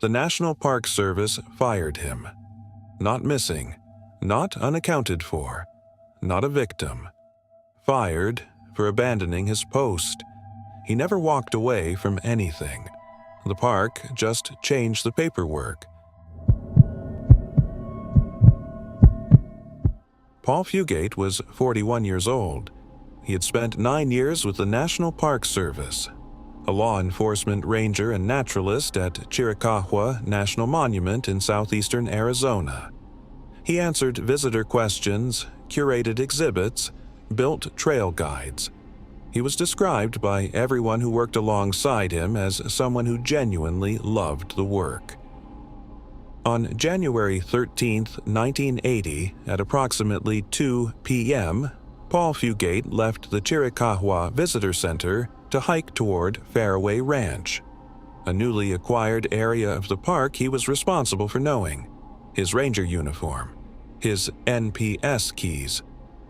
The National Park Service fired him. Not missing, not unaccounted for, not a victim. Fired for abandoning his post. He never walked away from anything. The park just changed the paperwork. Paul Fugate was 41 years old. He had spent 9 years with the National Park Service, a law enforcement ranger and naturalist at Chiricahua National Monument in southeastern Arizona. He answered visitor questions, curated exhibits, built trail guides. He was described by everyone who worked alongside him as someone who genuinely loved the work. On January 13, 1980, at approximately 2 p.m., Paul Fugate left the Chiricahua Visitor Center to hike toward Fairway Ranch, a newly acquired area of the park he was responsible for knowing, his ranger uniform, his NPS keys.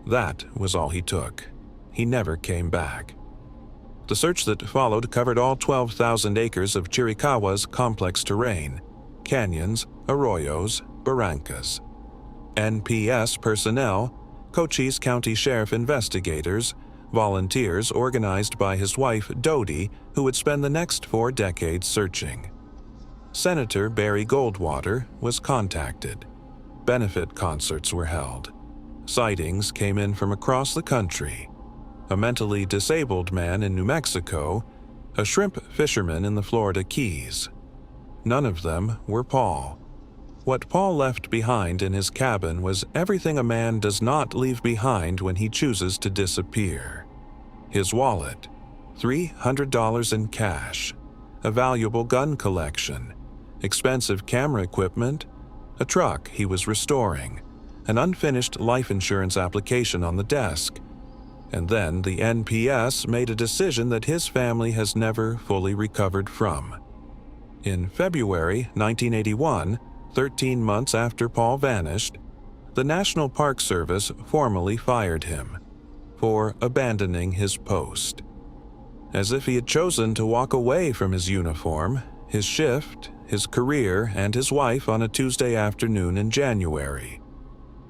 That was all he took. He never came back. The search that followed covered all 12,000 acres of Chiricahua's complex terrain, canyons, arroyos, barrancas. NPS personnel, Cochise County Sheriff investigators, volunteers organized by his wife Dodie, who would spend the next 4 decades searching. Senator Barry Goldwater was contacted. Benefit concerts were held. Sightings came in from across the country. A mentally disabled man in New Mexico, a shrimp fisherman in the Florida Keys. None of them were Paul. What Paul left behind in his cabin was everything a man does not leave behind when he chooses to disappear. His wallet, $300 in cash, a valuable gun collection, expensive camera equipment, a truck he was restoring, an unfinished life insurance application on the desk. And then the NPS made a decision that his family has never fully recovered from. In February 1981, 13 months after Paul vanished, the National Park Service formally fired him for abandoning his post. As if he had chosen to walk away from his uniform, his shift, his career, and his wife on a Tuesday afternoon in January.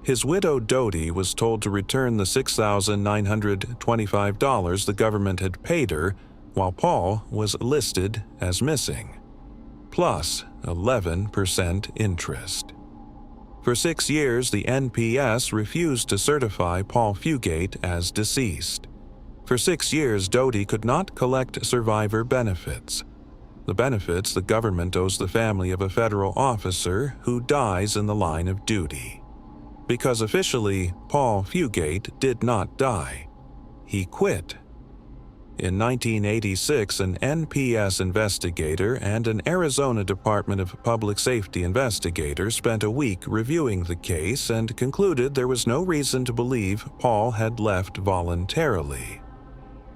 His widow Dodie was told to return the $6,925 the government had paid her, while Paul was listed as missing, plus 11% interest. For 6 years, the NPS refused to certify Paul Fugate as deceased. For 6 years, Dodie could not collect survivor benefits, the benefits the government owes the family of a federal officer who dies in the line of duty. Because officially, Paul Fugate did not die. He quit. In 1986, an NPS investigator and an Arizona Department of Public Safety investigator spent a week reviewing the case and concluded there was no reason to believe Paul had left voluntarily.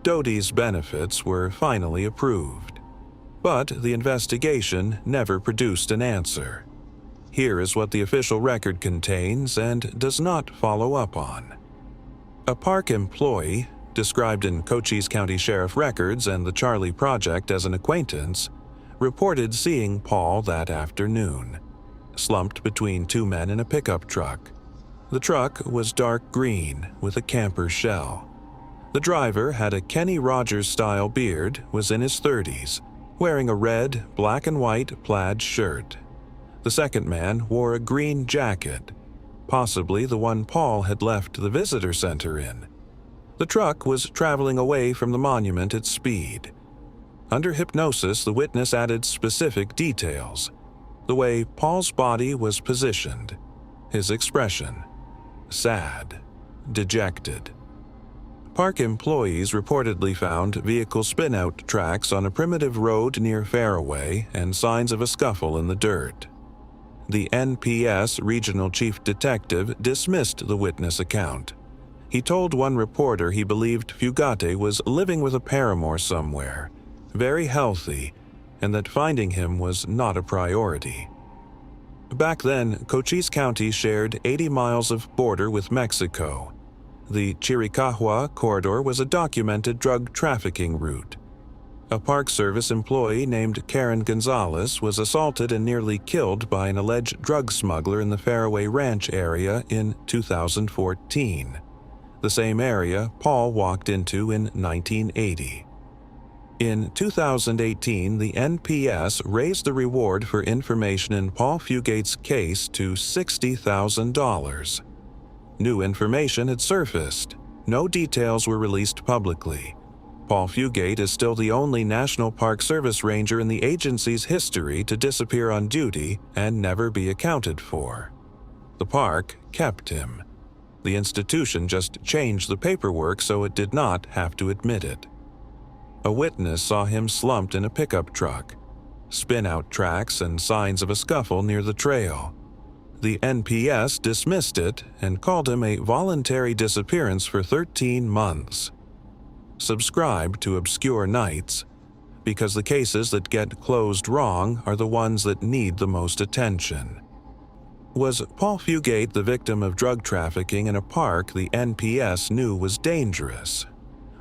Dodie's benefits were finally approved, but the investigation never produced an answer. Here is what the official record contains and does not follow up on. A park employee, described in Cochise County Sheriff records and the Charley Project as an acquaintance, reported seeing Paul that afternoon, slumped between 2 men in a pickup truck. The truck was dark green with a camper shell. The driver had a Kenny Rogers-style beard, was in his 30s, wearing a red, black and white plaid shirt. The second man wore a green jacket, possibly the one Paul had left the visitor center in. The truck was traveling away from the monument at speed. Under hypnosis, the witness added specific details. The way Paul's body was positioned, his expression, sad, dejected. Park employees reportedly found vehicle spin-out tracks on a primitive road near Fairway and signs of a scuffle in the dirt. The NPS regional chief detective dismissed the witness account. He told one reporter he believed Fugate was living with a paramour somewhere, very healthy, and that finding him was not a priority. Back then, Cochise County shared 80 miles of border with Mexico. The Chiricahua corridor was a documented drug trafficking route. A Park Service employee named Karen Gonzalez was assaulted and nearly killed by an alleged drug smuggler in the Fairway Ranch area in 2014, the same area Paul walked into in 1980. In 2018, the NPS raised the reward for information in Paul Fugate's case to $60,000. New information had surfaced. No details were released publicly. Paul Fugate is still the only National Park Service ranger in the agency's history to disappear on duty and never be accounted for. The park kept him. The institution just changed the paperwork so it did not have to admit it. A witness saw him slumped in a pickup truck, spin-out tracks and signs of a scuffle near the trail. The NPS dismissed it and called him a voluntary disappearance for 13 months. Subscribe to Obscure Nights, because the cases that get closed wrong are the ones that need the most attention. Was Paul Fugate the victim of drug trafficking in a park the NPS knew was dangerous?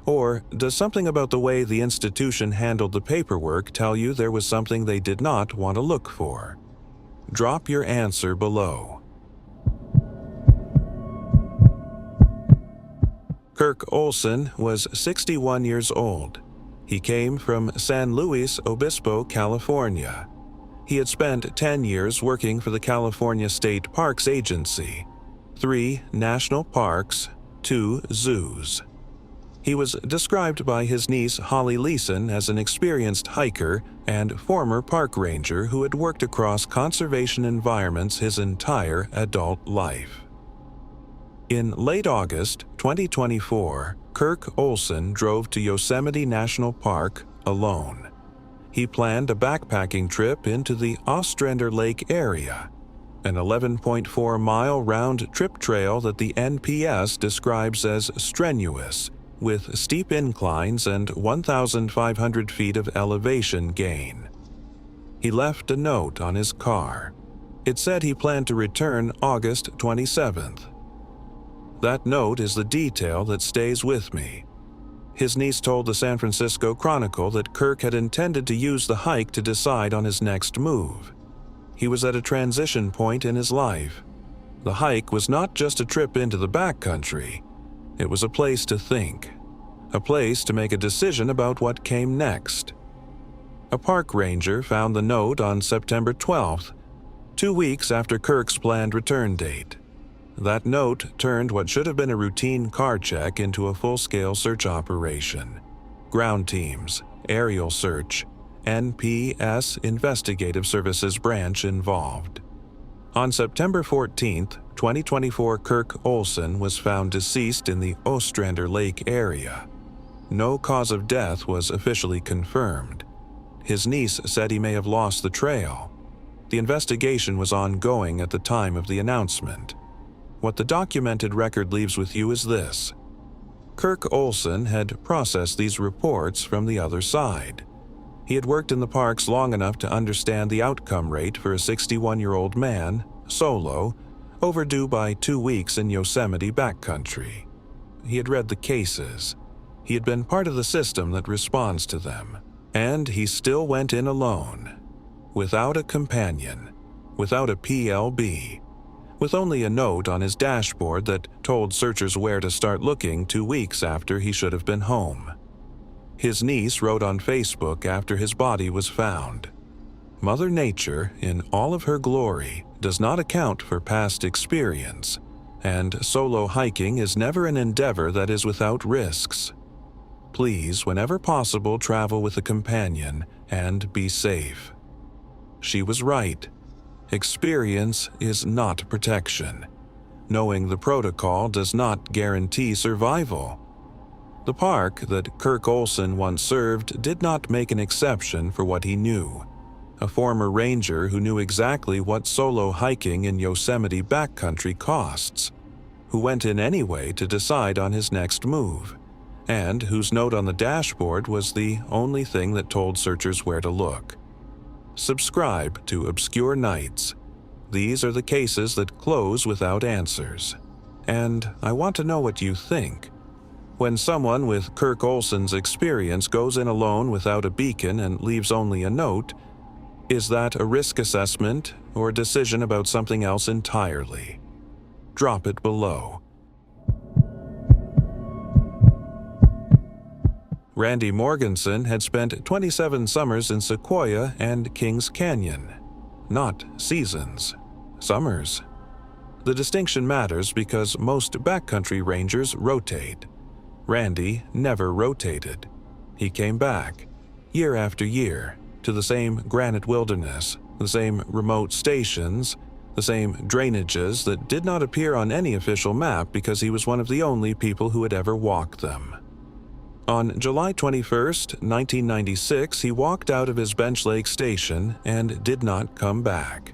Or does something about the way the institution handled the paperwork tell you there was something they did not want to look for? Drop your answer below. Kirk Olsen was 61 years old. He came from San Luis Obispo, California. He had spent 10 years working for the California State Parks Agency, 3 national parks, 2 zoos. He was described by his niece Holly Leeson as an experienced hiker and former park ranger who had worked across conservation environments his entire adult life. In late August 2024, Kirk Olsen drove to Yosemite National Park alone. He planned a backpacking trip into the Ostrander Lake area, an 11.4-mile round-trip trail that the NPS describes as strenuous, with steep inclines and 1,500 feet of elevation gain. He left a note on his car. It said he planned to return August 27th. That note is the detail that stays with me. His niece told the San Francisco Chronicle that Kirk had intended to use the hike to decide on his next move. He was at a transition point in his life. The hike was not just a trip into the backcountry. It was a place to think, a place to make a decision about what came next. A park ranger found the note on September 12th, 2 weeks after Kirk's planned return date. That note turned what should have been a routine car check into a full-scale search operation. Ground teams, aerial search, NPS Investigative Services branch involved. On September 14, 2024, Kirk Olsen was found deceased in the Ostrander Lake area. No cause of death was officially confirmed. His niece said he may have lost the trail. The investigation was ongoing at the time of the announcement. What the documented record leaves with you is this. Kirk Olsen had processed these reports from the other side. He had worked in the parks long enough to understand the outcome rate for a 61-year-old man, solo, overdue by 2 weeks in Yosemite backcountry. He had read the cases. He had been part of the system that responds to them. And he still went in alone, without a companion, without a PLB, with only a note on his dashboard that told searchers where to start looking 2 weeks after he should have been home. His niece wrote on Facebook after his body was found, "Mother Nature, in all of her glory, does not account for past experience, and solo hiking is never an endeavor that is without risks. Please, whenever possible, travel with a companion and be safe." She was right. Experience is not protection. Knowing the protocol does not guarantee survival. The park that Kirk Olsen once served did not make an exception for what he knew. A former ranger who knew exactly what solo hiking in Yosemite backcountry costs, who went in anyway to decide on his next move, and whose note on the dashboard was the only thing that told searchers where to look. Subscribe to Obscure Nights. These are the cases that close without answers. And I want to know what you think. When someone with Kirk Olsen's experience goes in alone without a beacon and leaves only a note, is that a risk assessment or a decision about something else entirely? Drop it below. Randy Morgenson had spent 27 summers in Sequoia and Kings Canyon. Not seasons, summers. The distinction matters because most backcountry rangers rotate. Randy never rotated. He came back, year after year, to the same granite wilderness, the same remote stations, the same drainages that did not appear on any official map because he was one of the only people who had ever walked them. On July 21, 1996, he walked out of his Bench Lake station and did not come back.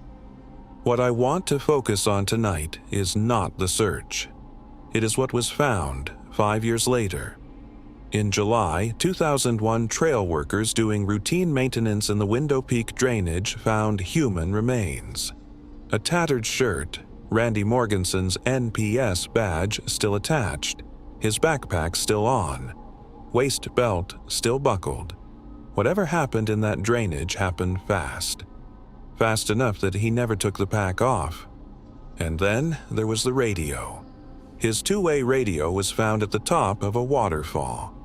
What I want to focus on tonight is not the search. It is what was found 5 years later. In July 2001, trail workers doing routine maintenance in the Window Peak drainage found human remains. A tattered shirt, Randy Morgenson's NPS badge still attached, his backpack still on, waist belt still buckled. Whatever happened in that drainage happened fast. Fast enough that he never took the pack off. And then there was the radio. His two-way radio was found at the top of a waterfall.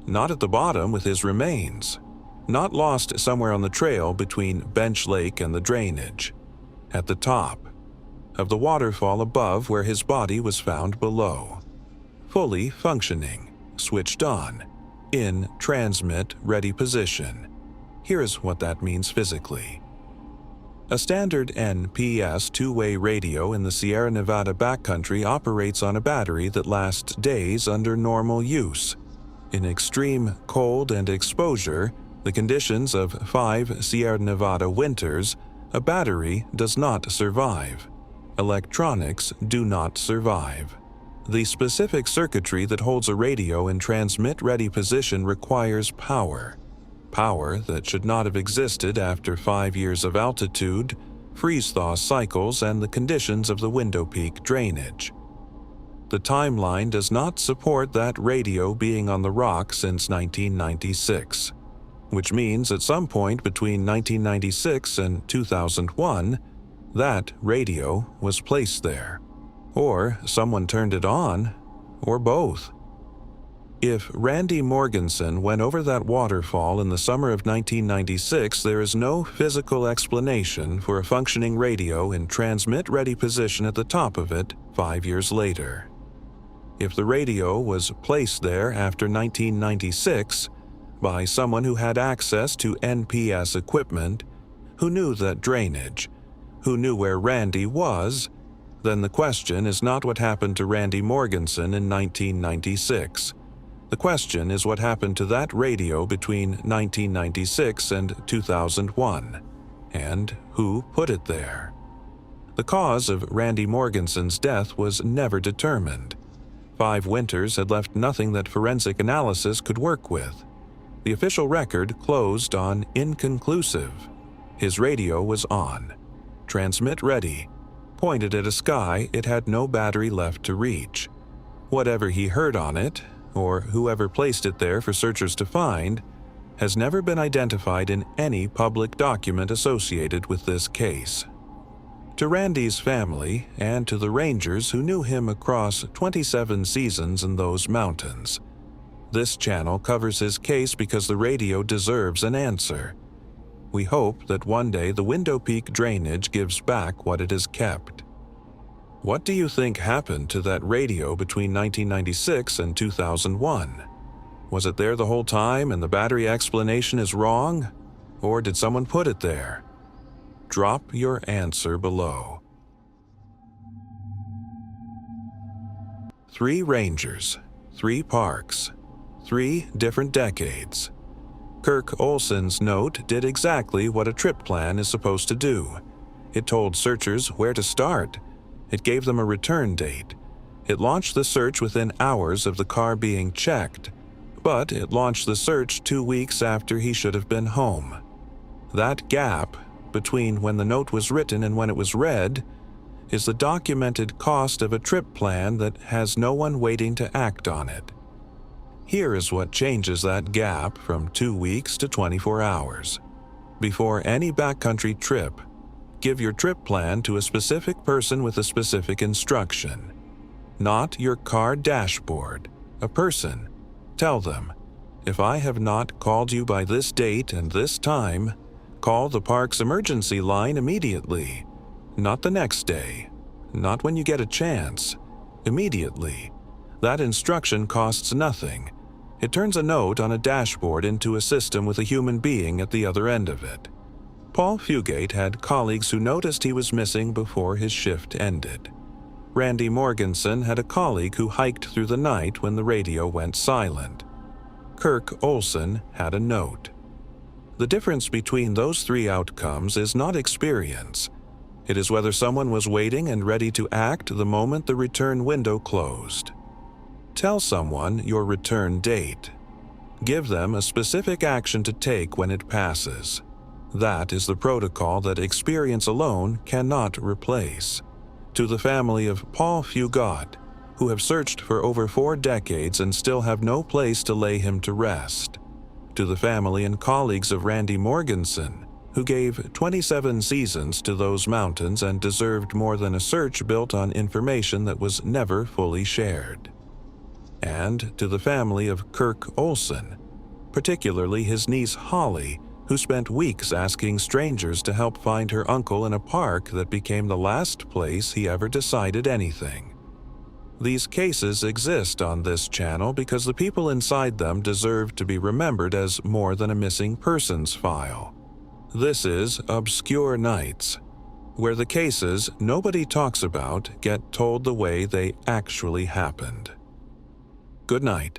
Not at the bottom with his remains. Not lost somewhere on the trail between Bench Lake and the drainage. At the top of the waterfall above where his body was found below. Fully functioning, switched on, in transmit-ready position. Here's what that means physically. A standard NPS two-way radio in the Sierra Nevada backcountry operates on a battery that lasts days under normal use. In extreme cold and exposure, the conditions of 5 Sierra Nevada winters, a battery does not survive. Electronics do not survive. The specific circuitry that holds a radio in transmit-ready position requires power. Power that should not have existed after 5 years of altitude, freeze-thaw cycles, and the conditions of the Window Peak drainage. The timeline does not support that radio being on the rock since 1996, which means at some point between 1996 and 2001, that radio was placed there. Or someone turned it on, or both. If Randy Morgenson went over that waterfall in the summer of 1996, there is no physical explanation for a functioning radio in transmit-ready position at the top of it 5 years later. If the radio was placed there after 1996 by someone who had access to NPS equipment, who knew that drainage, who knew where Randy was, then the question is not what happened to Randy Morgenson in 1996. The question is what happened to that radio between 1996 and 2001, and who put it there. The cause of Randy Morgenson's death was never determined. 5 winters had left nothing that forensic analysis could work with. The official record closed on inconclusive. His radio was on, transmit ready, pointed at a sky it had no battery left to reach. Whatever he heard on it, or whoever placed it there for searchers to find, has never been identified in any public document associated with this case. To Randy's family and to the rangers who knew him across 27 seasons in those mountains, this channel covers his case because the radio deserves an answer. We hope that one day the Window Peak drainage gives back what it has kept. What do you think happened to that radio between 1996 and 2001? Was it there the whole time and the battery explanation is wrong? Or did someone put it there? Drop your answer below. 3 rangers, 3 parks, 3 different decades. Kirk Olsen's note did exactly what a trip plan is supposed to do. It told searchers where to start. It gave them a return date. It launched the search within hours of the car being checked, but it launched the search 2 weeks after he should have been home. That gap between when the note was written and when it was read is the documented cost of a trip plan that has no one waiting to act on it. Here is what changes that gap from 2 weeks to 24 hours. Before any backcountry trip, give your trip plan to a specific person with a specific instruction. Not your car dashboard, a person. Tell them, if I have not called you by this date and this time, call the park's emergency line immediately. Not the next day. Not when you get a chance. Immediately. That instruction costs nothing. It turns a note on a dashboard into a system with a human being at the other end of it. Paul Fugate had colleagues who noticed he was missing before his shift ended. Randy Morgenson had a colleague who hiked through the night when the radio went silent. Kirk Olsen had a note. The difference between those three outcomes is not experience. It is whether someone was waiting and ready to act the moment the return window closed. Tell someone your return date. Give them a specific action to take when it passes. That is the protocol that experience alone cannot replace. To the family of Paul Fugate, who have searched for over 4 decades and still have no place to lay him to rest. To the family and colleagues of Randy Morgenson, who gave 27 seasons to those mountains and deserved more than a search built on information that was never fully shared. And to the family of Kirk Olsen, particularly his niece Holly, who spent weeks asking strangers to help find her uncle in a park that became the last place he ever decided anything. These cases exist on this channel because the people inside them deserve to be remembered as more than a missing persons file. This is Obscure Nights, where the cases nobody talks about get told the way they actually happened. Good night.